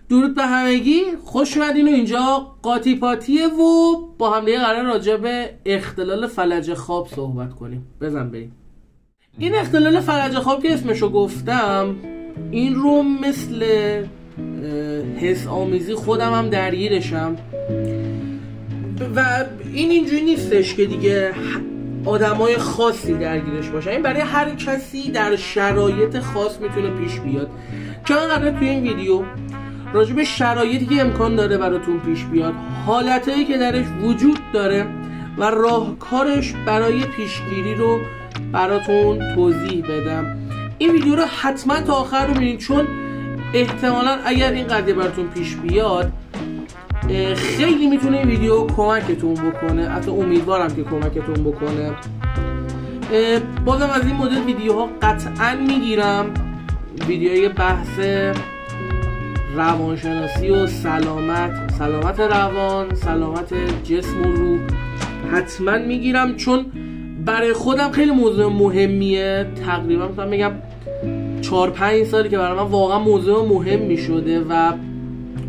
درود به همگی، خوش اومدین. و اینجا قاطی پاتیه و با هم دیگه قرار راجع به اختلال فلج خواب صحبت کنیم. بزن بریم. این اختلال فلج خواب که اسمشو گفتم، این رو مثل حس آمیزی خودم هم درگیرشم و این اینجوری نیستش که دیگه آدمای خاصی درگیرش باشن. این برای هر کسی در شرایط خاص میتونه پیش بیاد که من قراره توی این ویدیو راجع به شرایطی که امکان داره براتون پیش بیاد، حالتایی که درش وجود داره و راهکارش برای پیشگیری رو براتون توضیح بدم. این ویدیو رو حتما تا آخر رو ببینید، چون احتمالا اگر این قضیه براتون پیش بیاد خیلی میتونه این ویدیو کمکتون بکنه. حتی امیدوارم که کمکتون بکنه. بازم از این مدل ویدیوها قطعا میگیرم، ویدیوهای بحث روانشناسی و سلامت روان، سلامت جسم و روح حتما میگیرم، چون برای خودم خیلی موضوع مهمیه. تقریبا میتونم بگم 4-5 سالی که برای من واقعا موضوع مهمی شده و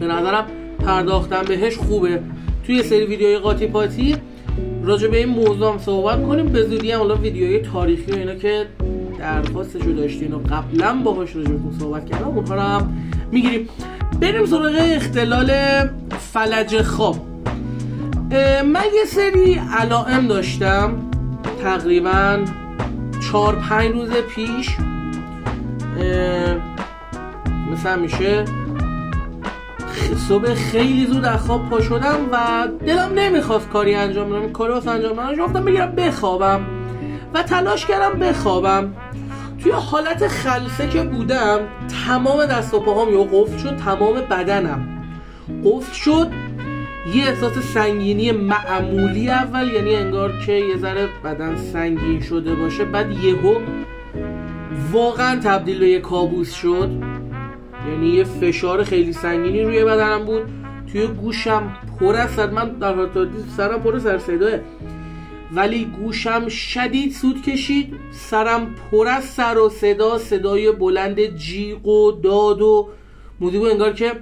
به نظرم پرداختن بهش خوبه. توی سری ویدیوهای قاطی پاتی راجع به این موضوع هم صحبت کنیم. به زودی هم حالا ویدیوهای تاریخی و اینا که درخواستشو داشتین و قبلا باهاش راجع بهتون صحبت کردم اونها رو هم میگیریم. بریم سراغ اختلال فلج خواب. من یه سری علائم داشتم تقریبا 4-5 روز پیش. مثلا میشه صبح خیلی زود از خواب پا شدم و دلم نمیخواست کاری انجام بدم، کاری واسه انجام بدم گفتم بگیرم بخوابم و تلاش کردم بخوابم. توی حالت خلسه که بودم تمام دست و پاهام یا قفل شد، تمام بدنم قفل شد. یه احساس سنگینی معمولی اول، یعنی انگار که یه ذره بدن سنگین شده باشه، بعد یهو واقعا تبدیل به یه کابوس شد. یعنی یه فشار خیلی سنگینی روی بدنم بود. توی گوشم پر از صدا، من در حالت عادی سرم پر سر صداه، ولی گوشم شدید سود کشید. سرم پر از سر و صدا، صدای بلند جیغ و داد و موزیک، انگار که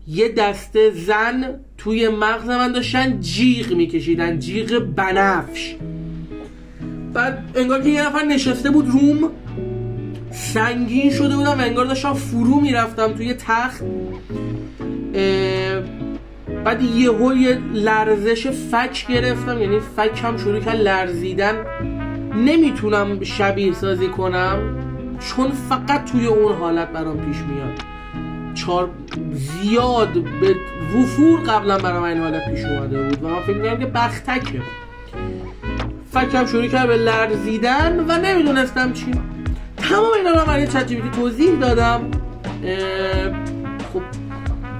یه دسته زن توی مغز من داشتن جیغ میکشیدن، جیغ بنفش. بعد انگار که یه نفر نشسته بود روم، سنگین شده بودم و انگار داشتم فرو میرفتم توی تخت. بعد یه لرزش فک گرفتم، یعنی فکم شروع کرد لرزیدن. نمیتونم شبیه سازی کنم چون فقط توی اون حالت برام پیش میاد. زیاد به وفور قبلا برام این حالت پیش اومده بود و من فکر می‌کردم که بختکه. فکم شروع کرد به لرزیدن و نمیدونستم چی. تمام اینا رو برای چت جی پی تی توضیح دادم. خب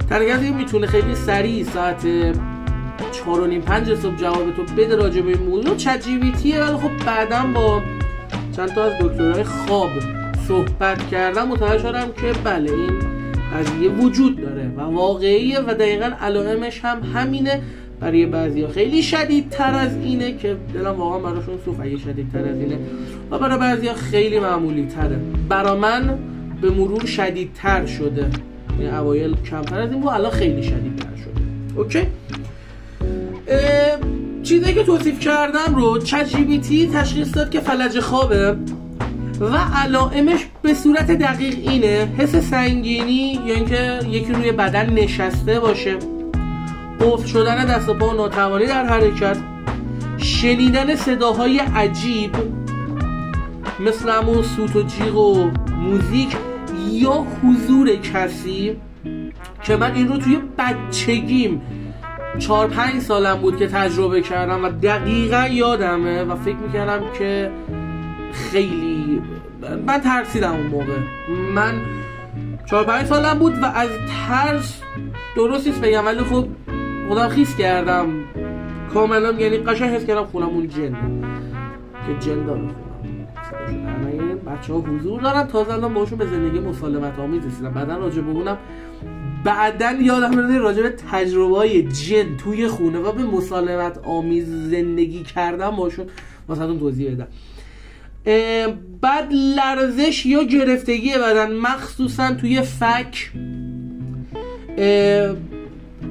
تنگه میتونه خیلی سریع ساعت 4:30-5 صبح جواب تو بده راجع به این موضوع. چت جی پی تیه، ولی خب بعداً با چند تا از دکترای خواب صحبت کردم متوجه شدم که بله این قضیه وجود داره و واقعیه و دقیقاً علائمش هم همینه. برای بعضیا خیلی شدیدتر از اینه که دلم واقعا براشون سوخت اگه شدیدتر از اینه، و برای بعضیا خیلی معمولی تره. برای من به مرور شدیدتر شده، یعنی اوایل کمتر از این بود، الان خیلی شدیدتر شده. اوکی، چیزی که توصیف کردم رو چت جی پی تی تشخیص داد که فلج خوابه و علائمش به صورت دقیق اینه: حس سنگینی یا اینکه یکی روی بدن نشسته باشه، قفل شدن دست و پا و ناتوانی در حرکت، شنیدن صداهای عجیب مثل همون سوت و جیغ و موزیک یا حضور کسی که من این رو توی بچگیم 4-5 سالم بود که تجربه کردم و دقیقا یادمه و فکر میکردم که خیلی من ترسیدم اون موقع. من 4-5 سالم بود و از ترس درست نیست بگم، ولی خب خودم خیس کردم کاملا، یعنی قشنگ حس کردم خونم اون جن که جن داره خونم. این بچه ها حضور دارن، تازه الان باشون به زندگی مسالمت آمیز رسیدم. بعدن راجع به اونم بعدن یادم میاد راجع به تجربه های جن توی خونه و به مسالمت آمیز زندگی کردم باشون واسهتون توضیح بدم. بعد لرزش یا گرفتگی بدن مخصوصا توی فک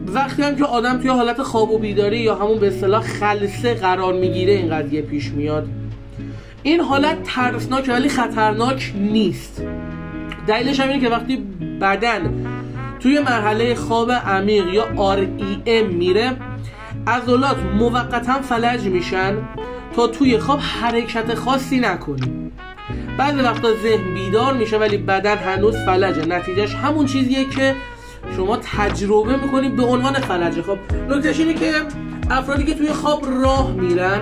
وقتی هم که آدم توی حالت خواب و بیداری یا همون به اصطلاح خلسه قرار میگیره این قضیه پیش میاد. این حالت ترسناک ولی خطرناک نیست. دلیلش هم اینه که وقتی بدن توی مرحله خواب عمیق یا REM میره، عضلات موقتا فلج میشن تا توی خواب حرکت خاصی نکنی. بعضی وقتا ذهن بیدار میشه ولی بدن هنوز فلجه. نتیجهش همون چیزیه که شما تجربه میکنید به عنوان فلج خواب. نکتهش اینه که افرادی که توی خواب راه میرن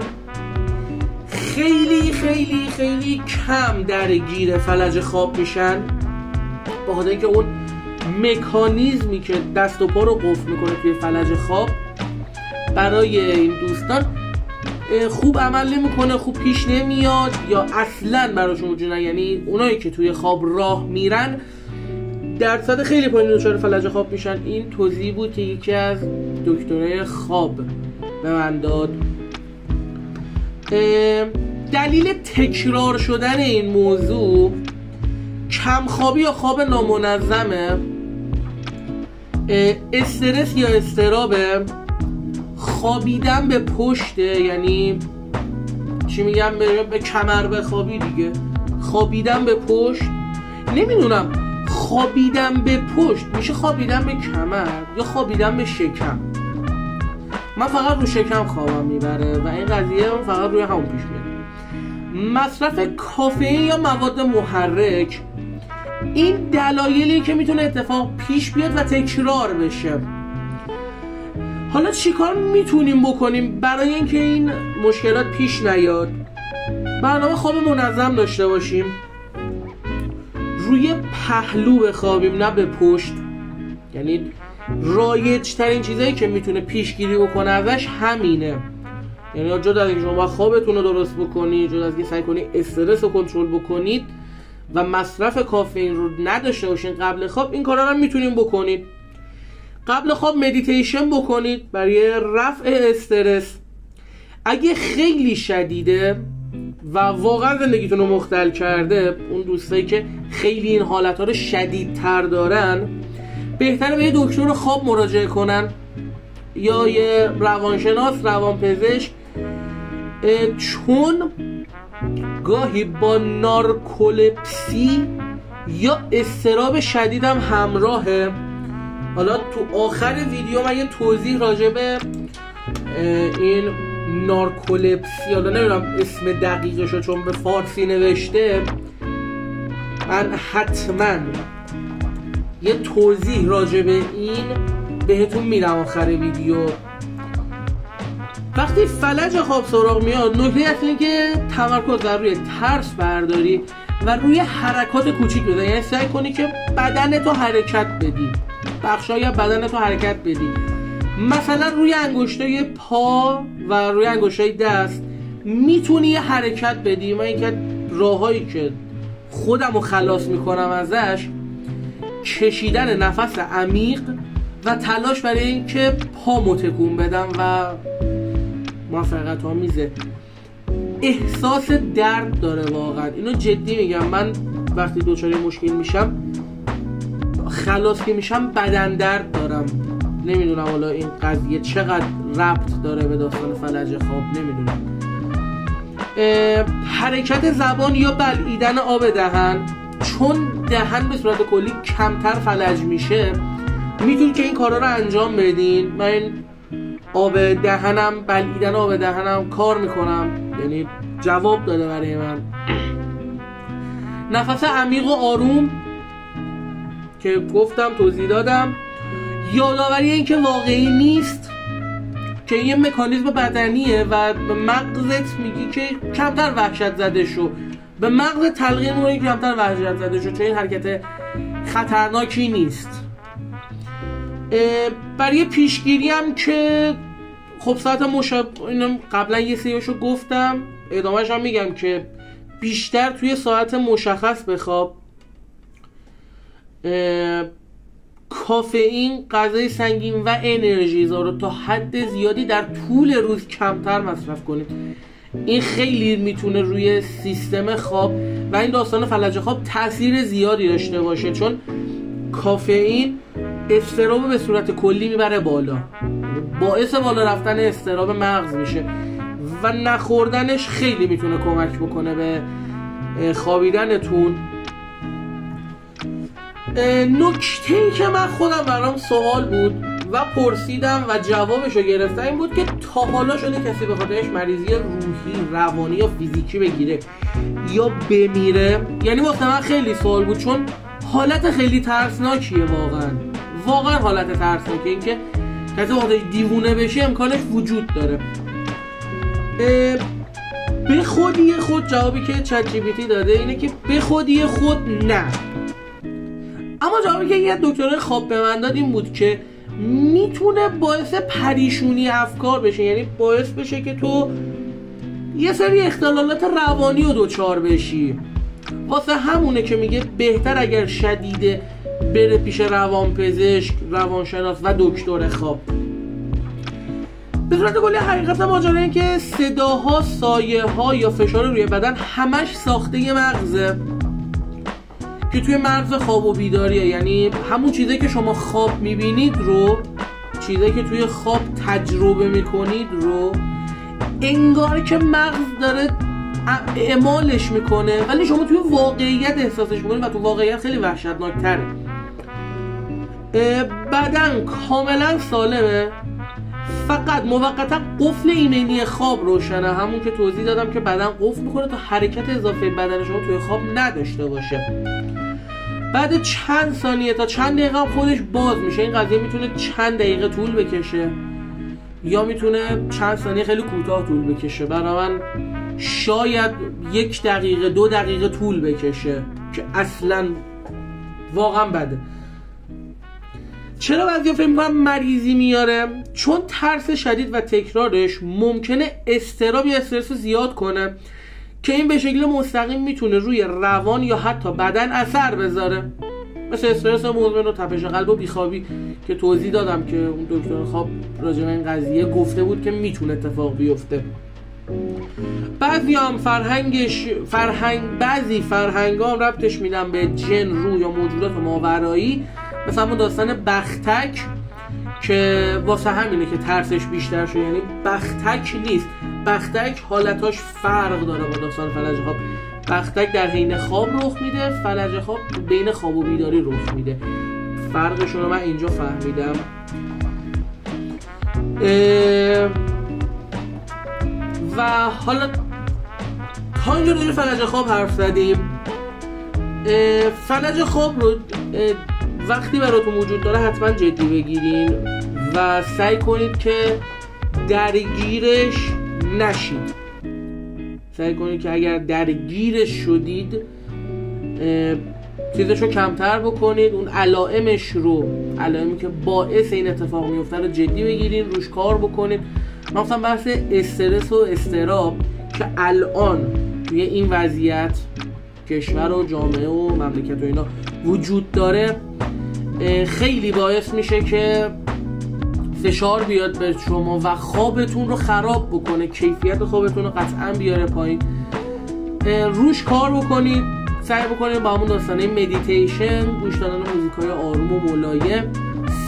خیلی خیلی خیلی کم درگیر فلج خواب میشن، با خاطر اینکه اون مکانیزمی که دست و پا رو قفل میکنه توی فلج خواب برای این دوستان خوب عمل نمیکنه، خوب پیش نمیاد یا اصلا براشون وجود نداره. یعنی اونایی که توی خواب راه میرن درصد خیلی پایین دچار فلج خواب میشن. این توضیح بود که یکی از دکترای خواب به من داد. دلیل تکرار شدن این موضوع کمخوابی یا خواب نامنظمه، استرس یا اضطرابه، خوابیدن به پشت، یعنی چی میگم، به کمر بخوابی دیگه، خوابیدن به پشت. نمیدونم خوابیدن به پشت میشه خوابیدن به کمر یا خوابیدن به شکم. من فقط رو شکم خوابم میبره و این قضیه فقط روی همون پیش میاد. مصرف کافئین یا مواد محرک، این دلایلی که میتونه اتفاق پیش بیاد و تکرار بشه. حالا چیکار میتونیم بکنیم برای اینکه این مشکلات پیش نیاد؟ برنامه خواب منظم داشته باشیم، روی پهلو بخوابیم نه به پشت. یعنی رایج ترین چیزایی که میتونه پیشگیری بکنه ازش همینه. یعنی جدا از اینکه شما خوابتون رو درست بکنید، جدا از اینکه سعی کنید استرس رو کنترل بکنید و مصرف کافئین رو نداشته باشین قبل خواب، این کارا رو میتونید بکنید. قبل خواب مدیتیشن بکنید برای رفع استرس. اگه خیلی شدیده و واقعا زندگیتون رو مختل کرده، اون دوستایی که خیلی این حالت‌ها رو شدیدتر دارن، بهتره به یه دکتر خواب مراجعه کنن یا یه روانشناس، روانپزشک، چون گاهی با نارکولپسی یا اضطراب شدید هم همراهه. حالا تو آخر ویدیو من یه توضیح راجع به این نارکولپسی، حالا نمیدونم اسم دقیقشو چون به فارسی نوشته، من حتما یه توضیح راجع به این بهتون میدم آخر ویدیو. وقتی فلج خواب سراغ میاد، نکته اصلی که تمرکز بر روی ترس برداری و روی حرکات کوچیک بده. یعنی سعی کنی که بدنتو حرکت بدی، بخشای بدنتو حرکت بدی. مثلا روی انگشتای پا و روی انگشتای دست میتونی یه حرکت بدی. من اینکه راهایی که خودمو خلاص میکنم ازش، کشیدن نفس عمیق و تلاش برای اینکه پامو تکون بدم و موفقیت آمیزه. احساس درد داره واقعا، اینو جدی میگم. من وقتی دچار مشکل میشم، خلاص که میشم، بدن درد دارم. نمیدونم حالا این قضیه چقدر ربط داره به داستان فلج خواب، نمیدونم. حرکت زبان یا بلعیدن آب دهن، چون دهن به صورت کلی کمتر فلج میشه، میتونید که این کارا رو انجام بدین. من این آب دهنم، بلعیدن آب دهنم کار میکنم، یعنی جواب داده برای من. نفس عمیق و آروم که گفتم، توضیح دادم. یادآوری این که واقعی نیست، که یه مکانیزم بدنیه و به مغزت میگی که کمتر وحشت زده شو، به مغز تلقین میکنی که کمتر وحشت زده شو، چون این حرکت خطرناکی نیست. برای پیشگیری هم که خب ساعت اینم قبلا یه سریاشو گفتم، ادامهش هم میگم که بیشتر توی ساعت مشخص بخواب. کافئین، غذای سنگین و انرژیزا رو تا حد زیادی در طول روز کمتر مصرف کنید. این خیلی میتونه روی سیستم خواب و این داستان فلج خواب تاثیر زیادی داشته باشه، چون کافئین اضطراب به صورت کلی میبره بالا، باعث بالا رفتن اضطراب مغز میشه و نخوردنش خیلی میتونه کمک بکنه به خوابیدنتون. نکته‌ای که من خودم برام سوال بود و پرسیدم و جوابشو گرفتم این بود که تا حالا شده کسی به خاطرش مریضی روحی، روانی یا فیزیکی بگیره یا بمیره؟ یعنی واسه من خیلی سوال بود، چون حالت خیلی ترسناکیه، واقعا حالت ترسناکیه. این که کسی خودش دیوونه بشه امکانش وجود داره. به خودی خود جوابی که چت جی پی تی داده اینه که به خودی خود نه، اما جوابی که یه دکتر خواب به من داد این بود که میتونه باعث پریشونی افکار بشه، یعنی باعث بشه که تو یه سری اختلالات روانی رو دچار بشی. واسه همونه که میگه بهتر اگر شدیده بره پیش روانپزشک، روانشناس و دکتر خواب. به صورت کلی حقیقت ماجرا این که صداها، سایه ها یا فشار روی بدن همش ساخته مغزه که توی مغز خواب و بیداریه. یعنی همون چیزی که شما خواب میبینید رو، چیزی که توی خواب تجربه میکنید رو انگار که مغز داره اعمالش میکنه، ولی شما توی واقعیت احساسش میکنید و تو واقعیت خیلی وحشتناکتره. بدن کاملا سالمه، فقط موقتا قفل ایمنی خواب روشنه، همون که توضیح دادم که بدن قفل میکنه تا حرکت اضافه بدن شما توی خواب نداشته باشه. بعد چند ثانیه تا چند دقیقه هم خودش باز میشه. این قضیه میتونه چند دقیقه طول بکشه یا میتونه چند ثانیه خیلی کوتاه طول بکشه. برای من شاید 1 دقیقه 2 دقیقه طول بکشه که اصلا واقعا بده. چرا بعضیا فکر می‌کنن مریضی میاره؟ چون ترس شدید و تکرارش ممکنه اضطراب یا استرس زیاد کنه که این به شکل مستقیم میتونه روی روان یا حتی بدن اثر بذاره، مثل استرس مزمن و تپش قلب و بیخوابی که توضیح دادم که اون دکتر خواب راجع به این قضیه گفته بود که میتونه اتفاق بیفته. بعضی هم بعضی فرهنگ‌ها هم ربطش میدن به جن، روح یا موجودات ماورایی، مثلا همون داستان بختک که واسه همینه که ترسش بیشتر شده. یعنی بختک نیست، بختک حالتاش فرق داره با داستان فلج خواب. بختک در حین خواب رخ میده، فلج خواب بین خواب و بیداری رخ میده. فرقشون رو من اینجا فهمیدم. و حالا تا اینجا روی فلج خواب حرف زدیم. فلج خواب رو وقتی براتون وجود داره حتما جدی بگیرین و سعی کنید که درگیرش نشید. سعی کنید که اگر درگیرش شدید چیزشو کمتر بکنید. اون علائمی که باعث این اتفاق میفته رو جدی بگیرین، روش کار بکنید. مثلا بحث استرس و اضطراب که الان توی این وضعیت کشور و جامعه و مملکت و اینا وجود داره خیلی باعث میشه که فشار بیاد به شما و خوابتون رو خراب بکنه، کیفیت خوابتون رو قطعا بیاره پایین. روش کار بکنید، سعی بکنید با همون داستانه مدیتیشن، گوش دادن موزیکای آروم و ملایم،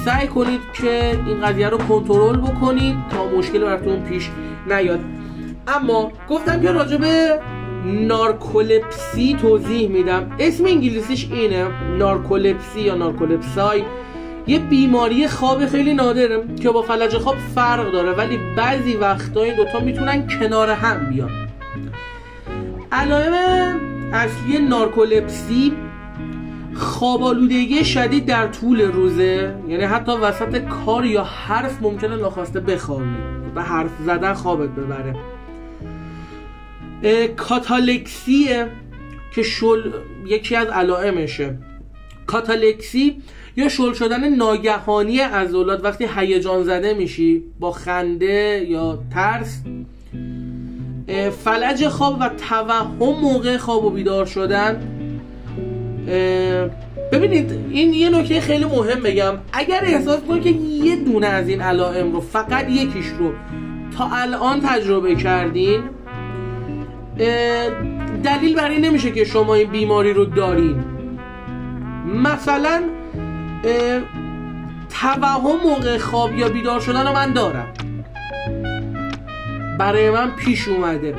سعی کنید که این قضیه رو کنترل بکنید تا مشکل براتون پیش نیاد. اما گفتم که راجع به نارکولپسی توضیح میدم. اسم انگلیسیش اینه، نارکولپسی یا نارکولپسای. یه بیماری خواب خیلی نادره که با فلج خواب فرق داره، ولی بعضی وقتا این دوتا میتونن کنار هم بیان. علائم اصلی نارکولپسی خواب‌آلودگی شدید در طول روزه، یعنی حتی وسط کار یا حرف ممکنه ناخواسته بخوابی و حرف زدن خوابت ببره. کاتالکسیه که یکی از علائمشه. کاتالکسی یا شل شدن ناگهانی عضلات وقتی هیجان زده میشی با خنده یا ترس. فلج خواب و توهم موقع خواب و بیدار شدن. ببینید این یه نکته خیلی مهم بگم، اگر احساس کنید که یه دونه از این علائم رو، فقط یکیش رو تا الان تجربه کردین، دلیل بر این نمیشه که شما این بیماری رو دارین. مثلا توهم موقع خواب یا بیدار شدن رو من دارم، برای من پیش اومده،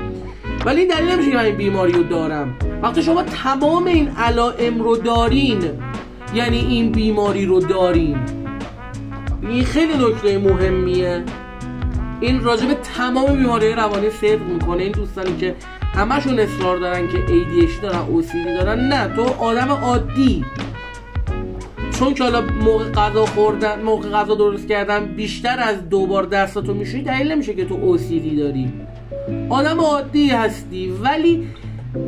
ولی این دلیل نمیشه که من این بیماری رو دارم. وقتی شما تمام این علائم رو دارین یعنی این بیماری رو دارین. این خیلی نکته مهمیه. این راجع به تمام بیماری روانی صدق میکنه. این دوستانی که همشون اصرار دارن که ADHD دارن، OCD دارن، نه، تو آدم عادی، چون که حالا موقع غذا خوردن، موقع غذا درست کردن بیشتر از 2 بار دستاتو میشویی، دلیل نمیشه که تو OCD داری. آدم عادی هستی ولی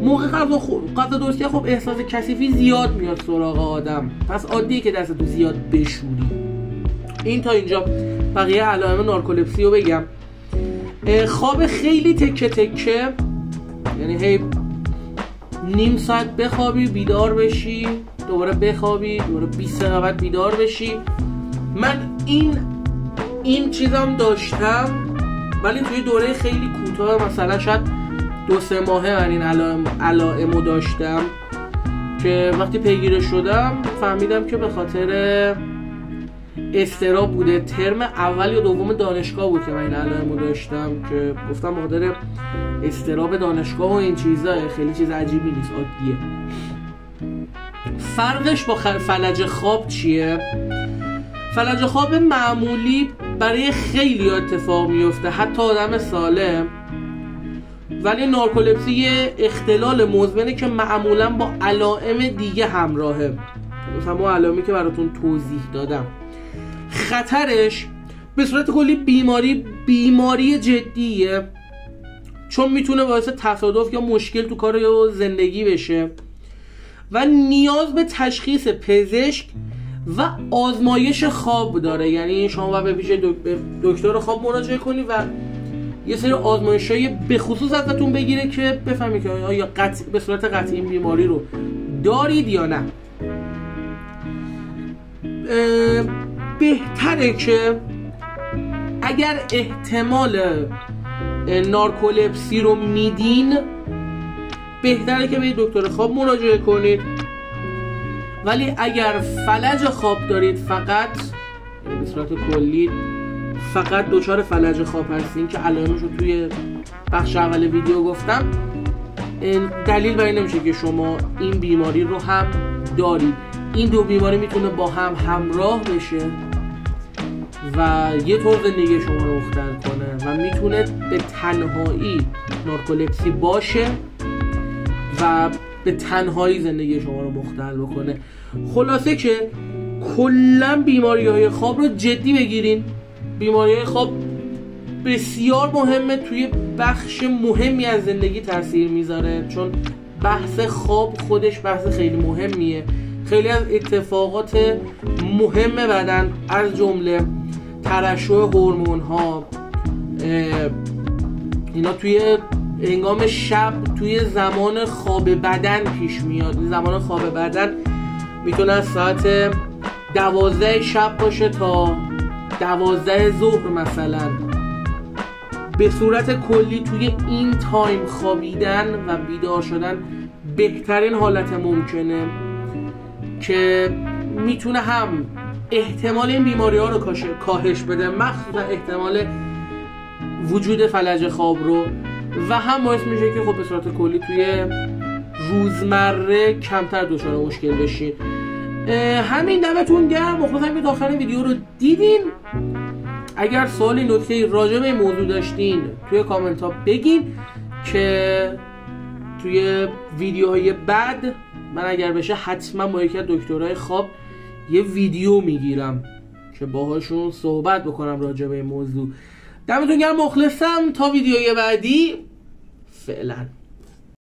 موقع غذا درست کردن خب احساس کثیفی زیاد میاد سراغ آدم، پس عادیه که دستتو زیاد بشوری. این تا اینجا. بقیه علائم نارکولپسی رو بگم. خواب خیلی تکه تکه، یعنی هی نیم ساعت بخوابی بیدار بشی، دوباره بخوابی، دوباره 20 دقیقه بعد بیدار بشی. من این چیزام داشتم ولی توی دوره خیلی کوتاه، مثلا شاید 2-3 ماهه من این علائمو داشتم که وقتی پیگیرش شدم فهمیدم که به خاطر اضطراب بوده. ترم اول یا دوم دانشگاه بود که من این علائمو داشتم که گفتم به خاطر اضطراب دانشگاه و این چیزا، خیلی چیز عجیبی نیست، عادیه. فرقش با فلج خواب چیه؟ فلج خواب معمولی برای خیلی اتفاق میفته، حتی آدم سالم، ولی نارکولپسی یه اختلال مزمنه که معمولا با علائم دیگه همراهه، مثلا با علائمی که براتون توضیح دادم. خطرش به صورت کلی بیماری جدیه، چون میتونه باعث تصادف یا مشکل تو کار یا زندگی بشه و نیاز به تشخیص پزشک و آزمایش خواب داره. یعنی شما باید به پیش دکتر خواب مراجعه کنی و یه سری آزمایش‌های به خصوص ازتون بگیره که بفهمی که آیا به صورت قطعی این بیماری رو دارید یا نه. بهتره که اگر احتمال نارکولپسی رو میدین، بهتره که به دکتر خواب مراجعه کنید. ولی اگر فلج خواب دارید، فقط به صورت کلی فقط دچار فلج خواب هستین که علائمش رو توی بخش اول ویدیو گفتم، دلیل بر این نمیشه که شما این بیماری رو هم دارید. این دو بیماری میتونه با هم همراه بشه و یه طور زندگی شما رو مختل کنه و میتونه به تنهایی نارکولپسی باشه و به تنهایی زندگی شما رو مختل بکنه. خلاصه که کلا بیماری‌های خواب رو جدی بگیرین. بیماری‌های خواب بسیار مهمه، توی بخش مهمی از زندگی تاثیر میذاره، چون بحث خواب خودش بحث خیلی مهمیه. خیلی از اتفاقات مهم بدن از جمله ترشح هورمون‌ها، اینا توی هنگام شب توی زمان خواب بدن پیش میاد. زمان خواب بدن میتونه از ساعت 12 شب باشه تا 12 ظهر مثلا. به صورت کلی توی این تایم خوابیدن و بیدار شدن بهترین حالت ممکنه که میتونه هم احتمال این بیماری ها رو کاهش بده، مخصوصا احتمال وجود فلج خواب رو، و هم باعث میشه که خب به صورت کلی توی روزمره کمتر دچار مشکل بشین. همین، دمتون گرم. مخلصم که تا آخر ویدیو رو دیدین. اگر سوالی نکته‌ای راجع به این موضوع داشتین توی کامنت ها بگین که توی ویدیوهای بعد من اگر بشه حتما با یکی از دکترای خواب یه ویدیو میگیرم که باهاشون صحبت بکنم راجع به این موضوع. دمتون گرم. مخلصم. تا ویدیوی بعدی، فعلا.